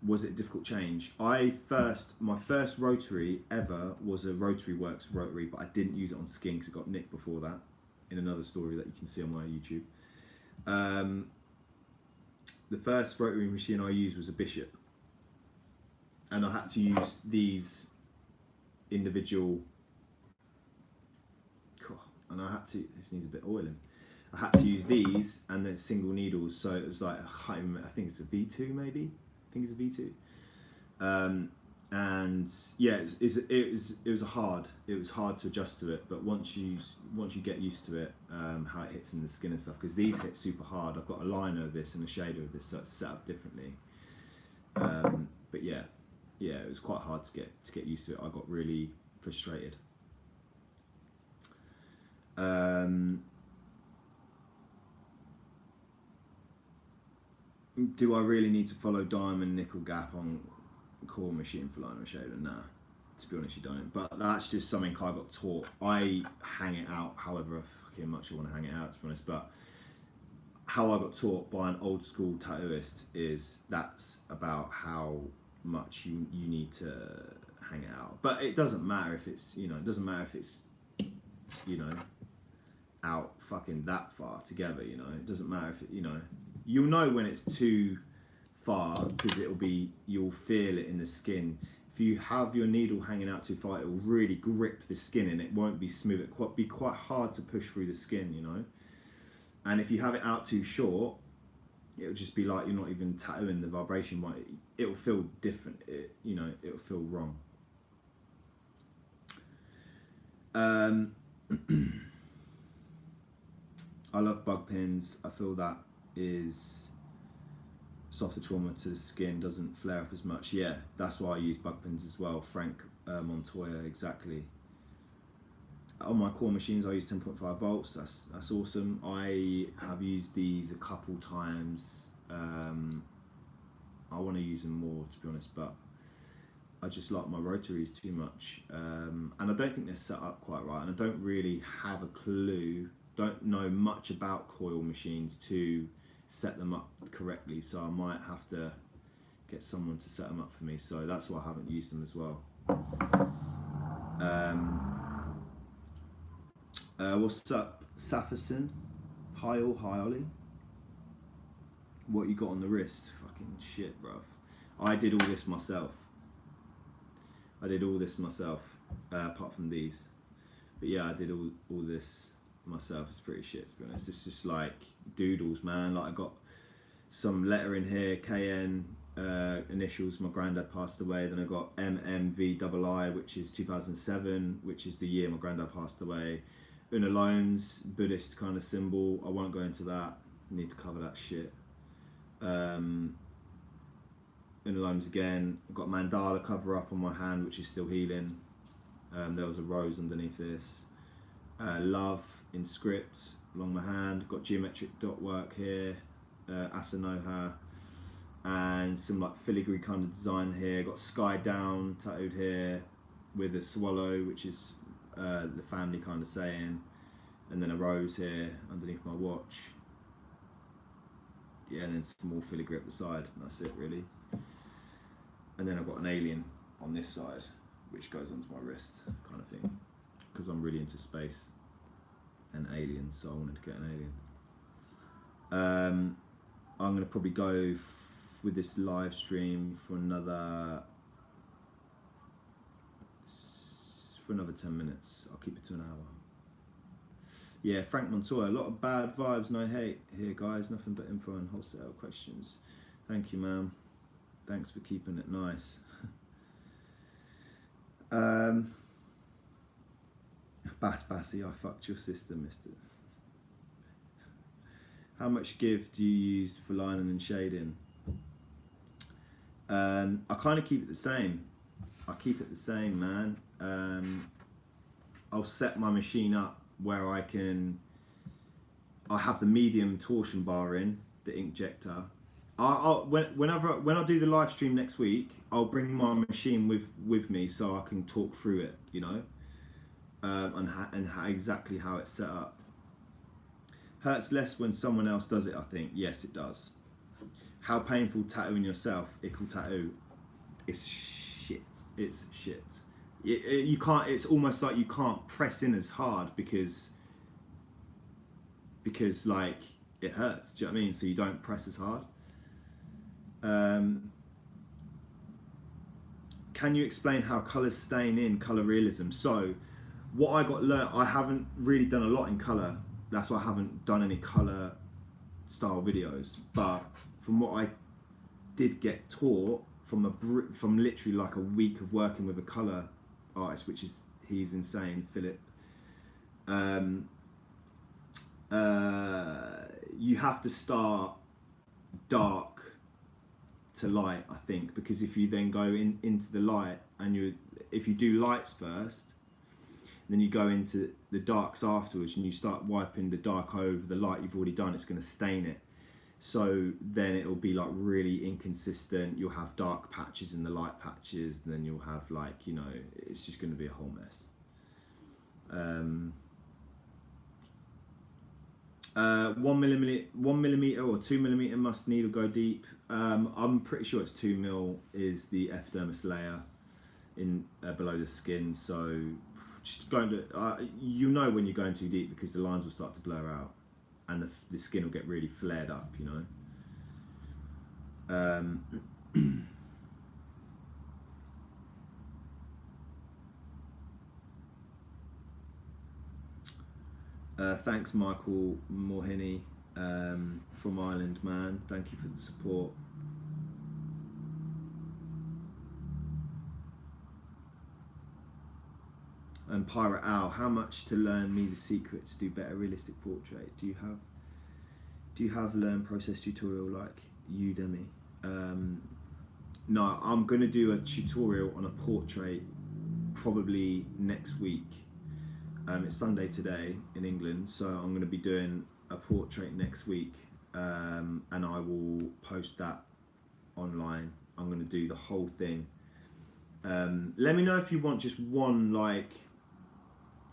Was it a difficult change? My first rotary ever was a Rotary Works rotary, but I didn't use it on skin because it got nicked before that in another story that you can see on my YouTube. The first rotary machine I used was a Bishop, and I had to use these individual, and I had to, this needs a bit of oiling. I had to use these and then single needles, so it was like, I think it's a V2 maybe. I think it's a V2. And yeah, it was hard to adjust to it, but once you get used to it, how it hits in the skin and stuff, because these hit super hard. I've got a liner of this and a shader of this, so it's set up differently. But yeah, it was quite hard to get used to it. I got really frustrated. Do I really need to follow Diamond Nickel Gap on Core Machine for liner and shader? Nah, to be honest, you don't. But that's just something I got taught. I hang it out however fucking much I want to hang it out, to be honest. But how I got taught by an old school tattooist is that's about how much you need to hang it out. But it doesn't matter if it's, you know, it doesn't matter if it's, you know, out fucking that far together, you know. It doesn't matter if it, you know, you'll know when it's too far because you'll feel it in the skin. If you have your needle hanging out too far, it'll really grip the skin and it won't be smooth. It'll be quite hard to push through the skin, you know. And if you have it out too short, it'll just be like you're not even tattooing. The vibration might, it'll feel different. You know, it'll feel wrong. I love bug pins. I feel that is softer trauma to the skin, doesn't flare up as much. Yeah, that's why I use bug pins as well. Frank Montoya, exactly. On my core machines I use 10.5 volts, that's awesome. I have used these a couple times. I want to use them more, to be honest, but I just like my rotaries too much, and I don't think they're set up quite right, and I don't really have a clue, don't know much about coil machines to set them up correctly, so I might have to get someone to set them up for me, so that's why I haven't used them as well. What's up, Safferson? Hi Ollie. What you got on the wrist? Fucking shit, bruv. I did all this myself. Apart from these. But yeah, I did all this myself. It's pretty shit, to be honest. It's just like doodles, man. Like I got some letter in here, KN, initials, my granddad passed away. Then I got MMVII, which is 2007, which is the year my granddad passed away. Unalones, Buddhist kind of symbol. I won't go into that. Need to cover that shit. Unalones again. I've got mandala cover up on my hand, which is still healing. There was a rose underneath this. Love in script along my hand. Got geometric dot work here. Asanoha. And some like filigree kind of design here. Got sky down tattooed here with a swallow, which is the family kind of saying, and then a rose here underneath my watch. Yeah, and then some more filigree up the side, and that's it really. And then I've got an alien on this side, which goes onto my wrist, kind of thing, because I'm really into space and aliens, so I wanted to get an alien. I'm going to probably go with this live stream for another 10 minutes. I'll keep it to an hour. Yeah, Frank Montoya, a lot of bad vibes, no hate here, guys. Nothing but info and wholesale questions. Thank you, ma'am. Thanks for keeping it nice. Bassy, I fucked your sister, mister. How much give do you use for lining and shading? I kind of keep it the same. I keep it the same, man. I'll set my machine up where I have the medium torsion bar in, the inkjector. When I do the live stream next week, I'll bring my machine with me so I can talk through it, you know, and exactly how it's set up. Hurts less when someone else does it, I think. Yes, it does. How painful tattooing yourself, Ickle tattoo. It's shit. It's shit. You can't. It's almost like you can't press in as hard because like it hurts. Do you know what I mean? So you don't press as hard. Can you explain how colours stain in colour realism? So what I got learnt, I haven't really done a lot in colour. That's why I haven't done any colour style videos. But from what I did get taught from literally like a week of working with a colour artist, which is, he's insane, Philip. You have to start dark to light, I think, because if you then go into the light and if you do lights first, then you go into the darks afterwards and you start wiping the dark over the light you've already done, it's going to stain it. So then it'll be like really inconsistent. You'll have dark patches in the light patches, and then you'll have like, you know, it's just going to be a whole mess. 1 millimeter or 2 millimeter must needle go deep. I'm pretty sure it's 2 mil is the epidermis layer in below the skin. So just going to, you know when you're going too deep because the lines will start to blur out and the skin will get really flared up, you know. Thanks Michael Morhini from Ireland, man. Thank you for the support. And Pirate Owl, how much to learn me the secret to do better realistic portrait? Do you have learn process tutorial like Udemy? No, I'm going to do a tutorial on a portrait probably next week. It's Sunday today in England, so I'm going to be doing a portrait next week, and I will post that online. I'm going to do the whole thing. Let me know if you want just one like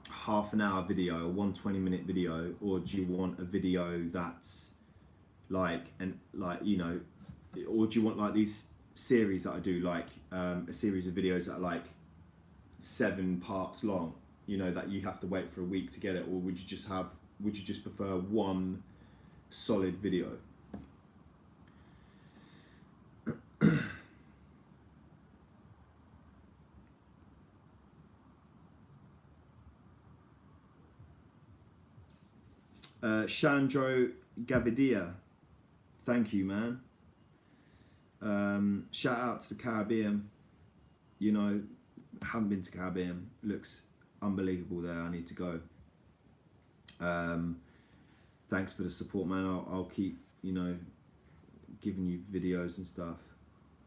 half an hour video or 1 20-minute video, or do you want a video that's like, and like, you know, or do you want like these series that I do, like a series of videos that are like 7 parts long, you know, that you have to wait for a week to get it, or would you just prefer one solid video? Shandro Gavidia, thank you, man. Shout out to the Caribbean. You know, haven't been to Caribbean. Looks unbelievable there. I need to go. Thanks for the support, man. I'll keep, you know, giving you videos and stuff.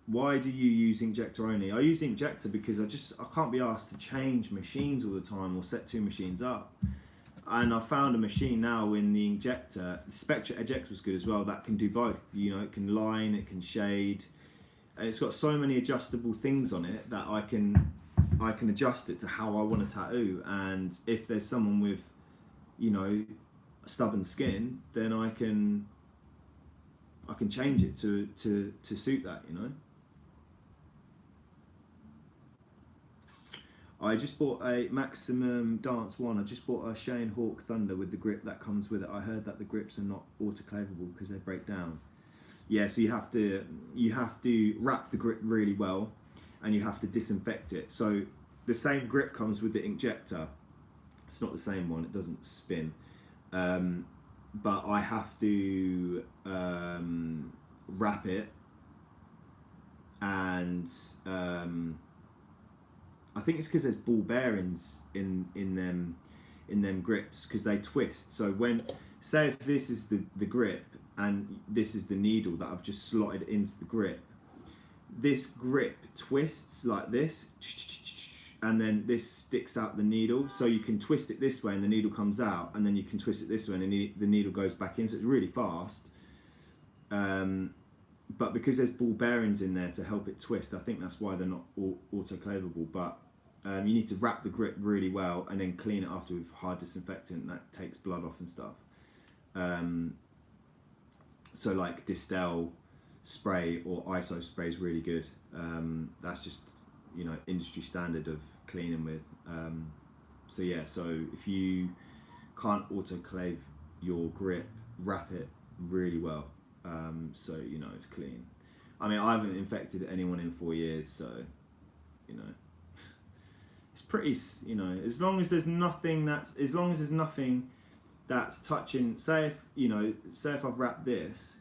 Why do you use Inkjector only? I use Inkjector because I can't be asked to change machines all the time or set 2 machines up. And I found a machine now in the Inkjector. The Spectra Edge X was good as well. That can do both. You know, it can line, it can shade, and it's got so many adjustable things on it that I can adjust it to how I want to tattoo. And if there's someone with, you know, stubborn skin, then I can change it to suit that, you know. I just bought a Maximum Dance 1. I just bought a Shane Hawk Thunder with the grip that comes with it. I heard that the grips are not autoclavable because they break down. Yeah, so you have to wrap the grip really well, and you have to disinfect it. So the same grip comes with the Inkjector. It's not the same one. It doesn't spin. But I have to wrap it, and I think it's because there's ball bearings in them grips, because they twist. So when, say if this is the grip and this is the needle that I've just slotted into the grip, this grip twists like this, and then this sticks out the needle. So you can twist it this way and the needle comes out, and then you can twist it this way and the needle goes back in. So it's really fast. But because there's ball bearings in there to help it twist, I think that's why they're not autoclavable. But you need to wrap the grip really well and then clean it after with hard disinfectant that takes blood off and stuff. So like Distel spray or ISO spray is really good. That's just, you know, industry standard of cleaning with. So yeah, so if you can't autoclave your grip, wrap it really well, so you know it's clean. I mean, I haven't infected anyone in 4 years, so you know it's pretty, you know, as long as there's nothing that's touching, say if I've wrapped this,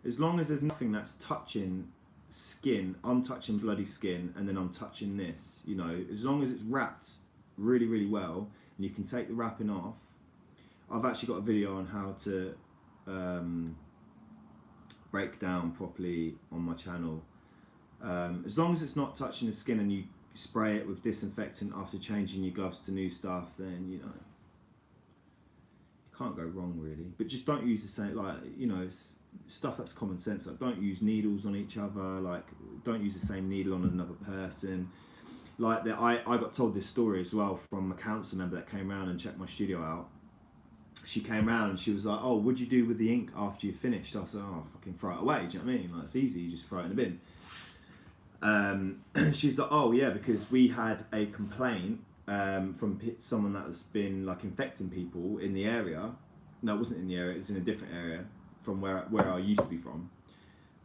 as long as there's nothing that's touching skin, I'm touching bloody skin, and then I'm touching this, you know, as long as it's wrapped really, really well, and you can take the wrapping off. I've actually got a video on how to break down properly on my channel. As long as it's not touching the skin and you spray it with disinfectant after changing your gloves to new stuff, then you know you can't go wrong really. But just don't use the same, like, you know, stuff that's common sense. Like, don't use needles on each other. Like, don't use the same needle on another person. Like that, I got told this story as well from a council member that came around and checked my studio out. She came around and she was like, "Oh, what'd you do with the ink after you finished?" I said, "Oh, fucking throw it away." Do you know what I mean? Like, it's easy, you just throw it in the bin. She's like, "Oh yeah, because we had a complaint from someone that has been like infecting people in the area." No, it wasn't in the area, it's in a different area from where I used to be from.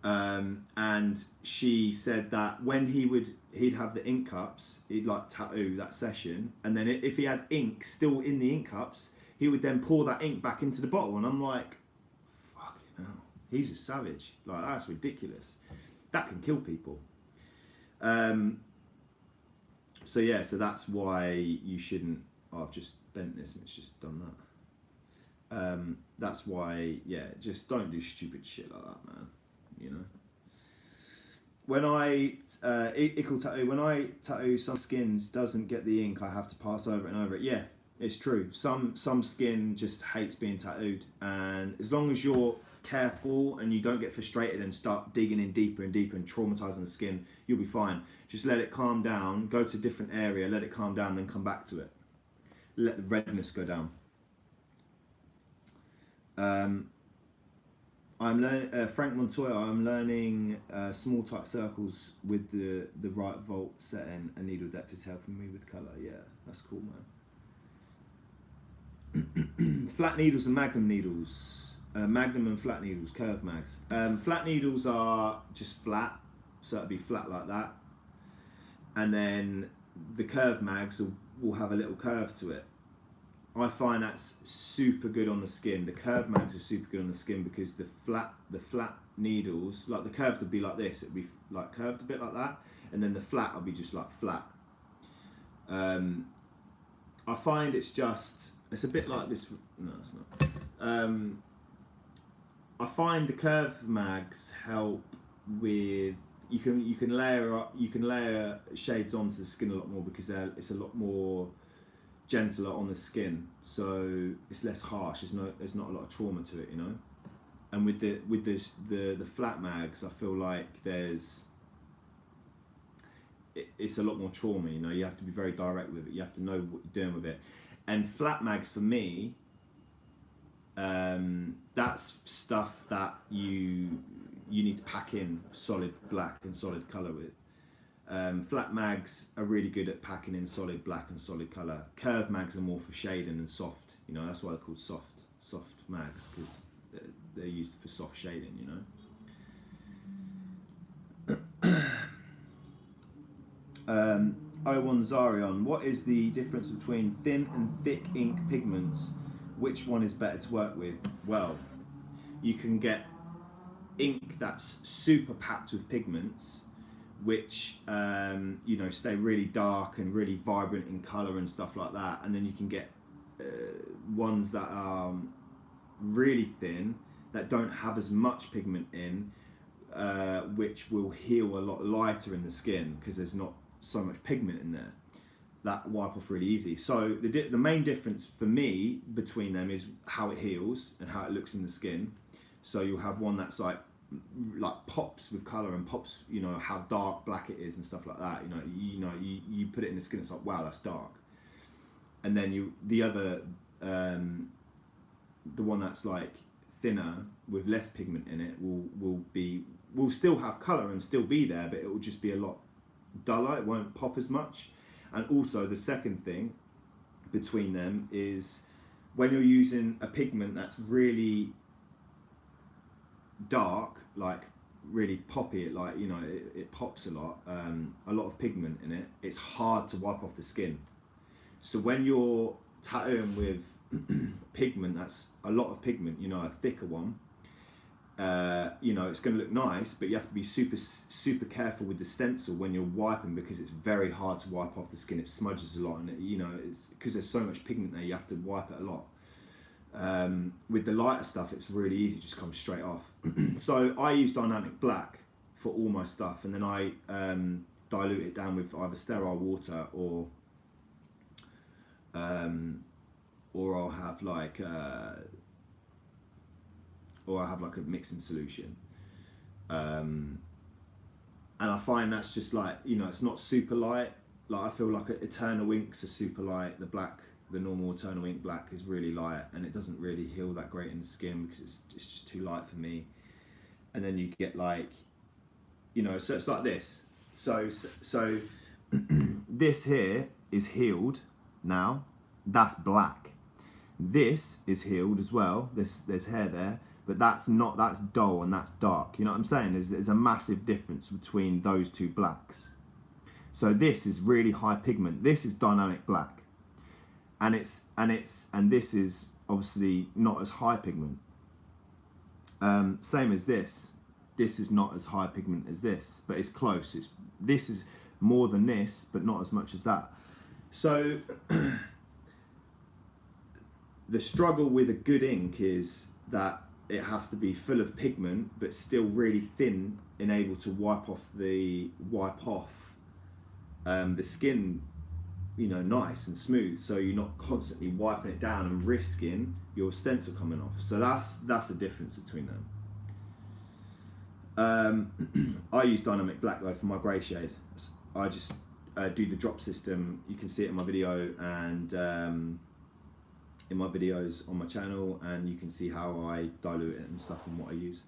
And she said that when he'd have the ink cups, he'd like tattoo that session, and then if he had ink still in the ink cups, he would then pour that ink back into the bottle. And I'm like, fucking hell, he's a savage. Like, that's ridiculous. That can kill people. So yeah, so that's why you shouldn't. Oh, I've just bent this and it's just done that. That's why, yeah, just don't do stupid shit like that, man. You know. when I ickle tattoo, when I tattoo, some skins doesn't get the ink. I have to pass over it and over it. Yeah, it's true. Some skin just hates being tattooed, and as long as you're careful and you don't get frustrated and start digging in deeper and deeper and traumatizing the skin, you'll be fine. Just let it calm down. Go to a different area. Let it calm down, then come back to it. Let the redness go down. I'm learning Frank Montoya. I'm learning small tight circles with the right volt setting, and needle depth is helping me with color. Yeah, that's cool, man. Flat needles and magnum needles. Magnum and flat needles, curve mags. Flat needles are just flat, so it'll be flat like that, and then the curve mags will have a little curve to it. I find that's super good on the skin. The curve mags are super good on the skin because the flat needles, like the curved would be like this, it'd be like curved a bit like that, and then the flat will be just like flat. I find it's a bit like this. No, it's not. I find the curve mags help with you can layer shades onto the skin a lot more because it's a lot more gentler on the skin, so it's less harsh. There's not a lot of trauma to it, you know. And with the flat mags, I feel like it's a lot more trauma. You know, you have to be very direct with it. You have to know what you're doing with it. And flat mags for me, that's stuff that you need to pack in solid black and solid color with. Flat mags are really good at packing in solid black and solid color. Curve mags are more for shading and soft. You know, that's why they're called soft mags, because they're used for soft shading. You know. O1 Zarion, what is the difference between thin and thick ink pigments? Which one is better to work with? Well, you can get ink that's super packed with pigments, which you know, stay really dark and really vibrant in color and stuff like that, and then you can get ones that are really thin that don't have as much pigment in, which will heal a lot lighter in the skin because there's not so much pigment in there. That wipe off really easy. So the main difference for me between them is how it heals and how it looks in the skin. So you'll have one that's like pops with color and pops, you know, how dark black it is and stuff like that. You put it in the skin, it's like, wow, that's dark. And then the other the one that's like thinner with less pigment in it will still have color and still be there, but it will just be a lot duller. It won't pop as much. And also the second thing between them is when you're using a pigment that's really dark, like really poppy, like, you know, it pops a lot of pigment in it, it's hard to wipe off the skin. So when you're tattooing with pigment that's a lot of pigment, you know, a thicker one, you know, it's going to look nice, but you have to be super careful with the stencil when you're wiping, because it's very hard to wipe off the skin. It smudges a lot, and you know, it's because there's so much pigment there, you have to wipe it a lot. With the lighter stuff, it's really easy, it just comes straight off. So I use dynamic black for all my stuff, and then I dilute it down with either sterile water or I'll have like a mixing solution, and I find that's just like, you know, it's not super light. Like I feel like Eternal inks are super light. The normal Eternal ink black is really light, and it doesn't really heal that great in the skin because it's just too light for me. And then you get like, you know, so it's like this. So this here is healed now. That's black. This is healed as well. There's hair there, but that's dull and that's dark. You know what I'm saying? There's a massive difference between those two blacks. So this is really high pigment. This is dynamic black, and this is obviously not as high pigment. Same as this. This is not as high pigment as this, but it's close. This is more than this, but not as much as that. So the struggle with a good ink is that it has to be full of pigment but still really thin and able to wipe off the skin, you know, nice and smooth, so you're not constantly wiping it down and risking your stencil coming off. So that's the difference between them. I use dynamic black though for my grey shade. I just do the drop system. You can see it in my video and in my videos on my channel, and you can see how I dilute it and stuff and what I use.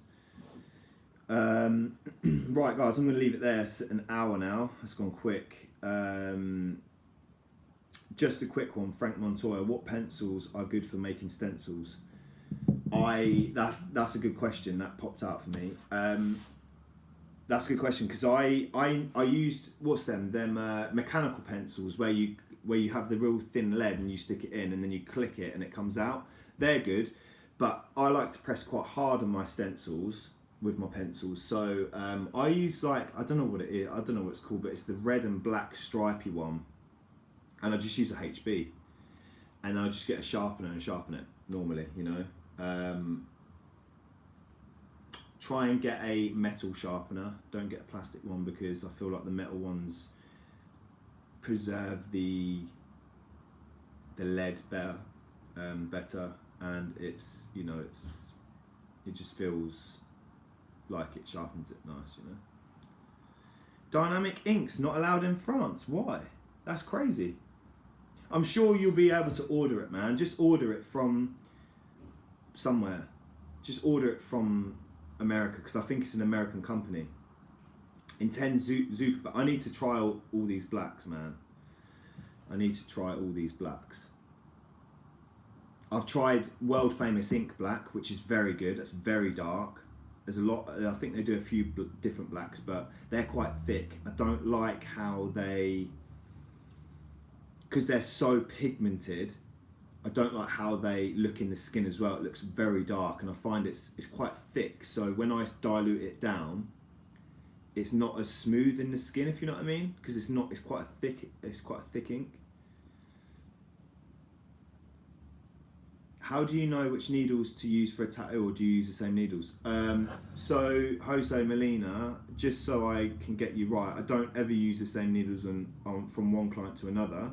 Right guys, I'm going to leave it there. It's an hour now, it's gone quick. Just a quick one, Frank Montoya, what pencils are good for making stencils? That's a good question, that popped out for me. That's a good question, because I used, what's them mechanical pencils where you have the real thin lead and you stick it in and then you click it and it comes out. They're good, but I like to press quite hard on my stencils with my pencils. So I use, like, I don't know what it is, I don't know what it's called, but it's the red and black stripy one. And I just use a HB, and I just get a sharpener and sharpen it normally, you know. Try and get a metal sharpener, don't get a plastic one, because I feel like the metal ones preserve the lead better, and it's, you know, it just feels like it sharpens it nice, you know. Dynamic inks not allowed in France, why? That's crazy. I'm sure you'll be able to order it, man. Just order it from somewhere. Just order it from America, because I think it's an American company. Intense Super. I need to try all these blacks, man. I need to try all these blacks. I've tried world famous ink black, which is very good. It's very dark. There's a lot. I think they do a few different blacks, but they're quite thick. I don't like how they, because they're so pigmented, I don't like how they look in the skin as well. It looks very dark, and I find it's quite thick. So when I dilute it down, it's not as smooth in the skin, if you know what I mean, because it's quite a thick ink. How do you know which needles to use for a tattoo, or do you use the same needles? So Jose Molina, just so I can get you right, I don't ever use the same needles from one client to another,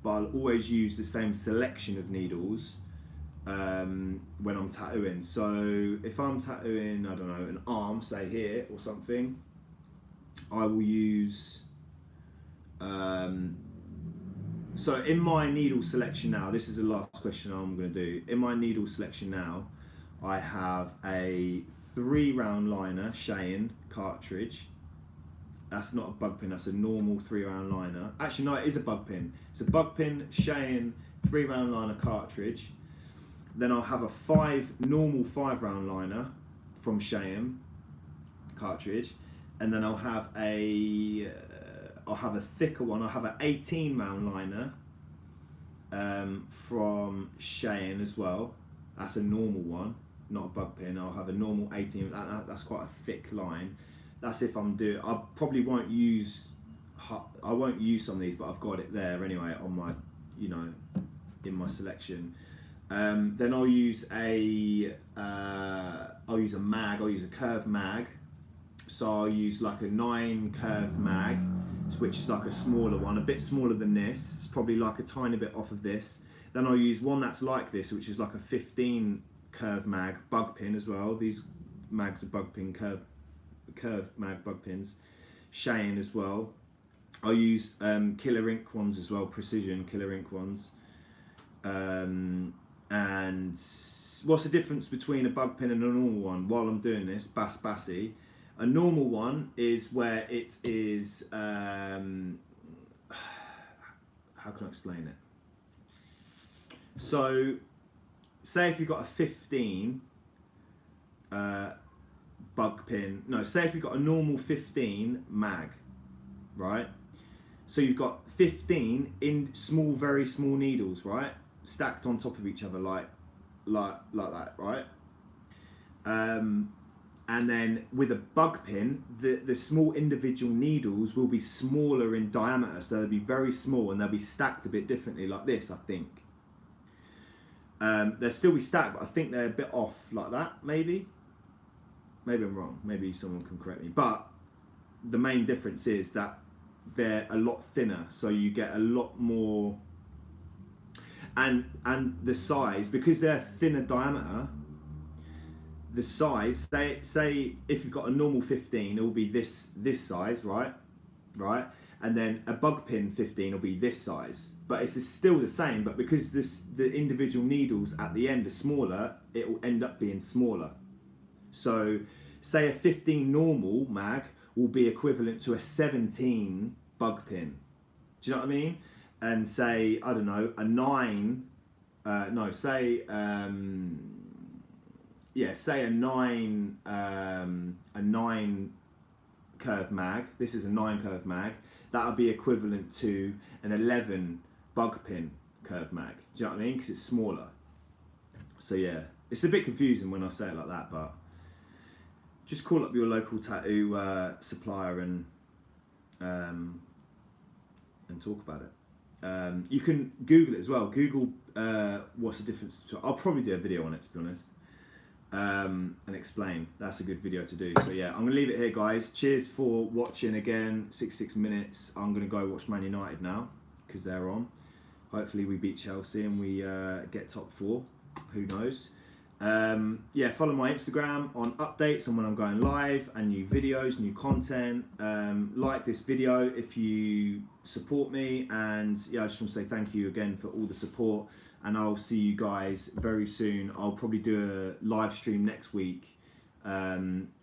but I'll always use the same selection of needles when I'm tattooing. So if I'm tattooing, I don't know, an arm, say here or something, I will use, so in my needle selection now, this is the last question I'm going to do. In my needle selection now, I have a 3-round liner Cheyenne cartridge. That's not a bug pin, that's a normal 3-round liner. Actually, no, it is a bug pin. It's a bug pin Cheyenne 3-round liner cartridge. Then I'll have a normal 5-round liner from Cheyenne cartridge. And then I'll have a thicker one. I'll have an 18-round liner from Cheyenne as well. That's a normal one, not a bug pin. I'll have a normal 18. That's quite a thick line. That's if I'm doing. I probably won't use. I won't use some of these, but I've got it there anyway on my, you know, in my selection. Then I'll use a mag. I'll use a curved mag. So I'll use like a 9 curved mag, which is like a smaller one, a bit smaller than this. It's probably like a tiny bit off of this. Then I'll use one that's like this, which is like a 15 curved mag, bug pin as well. These mags are bug pin, curved mag bug pins. Cheyenne as well. I'll use Killer Ink ones as well, precision Killer Ink ones. And what's the difference between a bug pin and a normal one? While I'm doing this, Bassi. A normal one is where it is, how can I explain it? So, say if you've got a 15 bug pin, no, say if you've got a normal 15 mag, right? So you've got 15 in small, very small needles, right? Stacked on top of each other like that, right? And then with a bug pin, the small individual needles will be smaller in diameter, so they'll be very small and they'll be stacked a bit differently like this, I think. They'll still be stacked, but I think they're a bit off like that, maybe. Maybe I'm wrong. Maybe someone can correct me. But the main difference is that they're a lot thinner, so you get a lot more. And the size, because they're thinner diameter, the size, say if you've got a normal 15, it will be this size, right? And then a bug pin 15 will be this size, but it's still the same, but because the individual needles at the end are smaller, it will end up being smaller. So say a 15 normal mag will be equivalent to a 17 bug pin. Do you know what I mean? And say, I don't know, a 9, say a 9 curve mag. This is a 9 curve mag. That would be equivalent to an 11 bug pin curve mag. Do you know what I mean? Because it's smaller. So yeah, it's a bit confusing when I say it like that, but just call up your local tattoo supplier and talk about it. You can Google it as well. Google what's the difference between. I'll probably do a video on it, to be honest, and explain. That's a good video to do. So yeah, I'm gonna leave it here, guys. Cheers for watching again. 66 minutes. I'm gonna go watch Man United now because they're on. Hopefully we beat Chelsea and we get top 4. Who knows? Yeah, follow my Instagram on updates on when I'm going live and new videos, new content. Like this video if you support me, and yeah, I just want to say thank you again for all the support, and I'll see you guys very soon. I'll probably do a live stream next week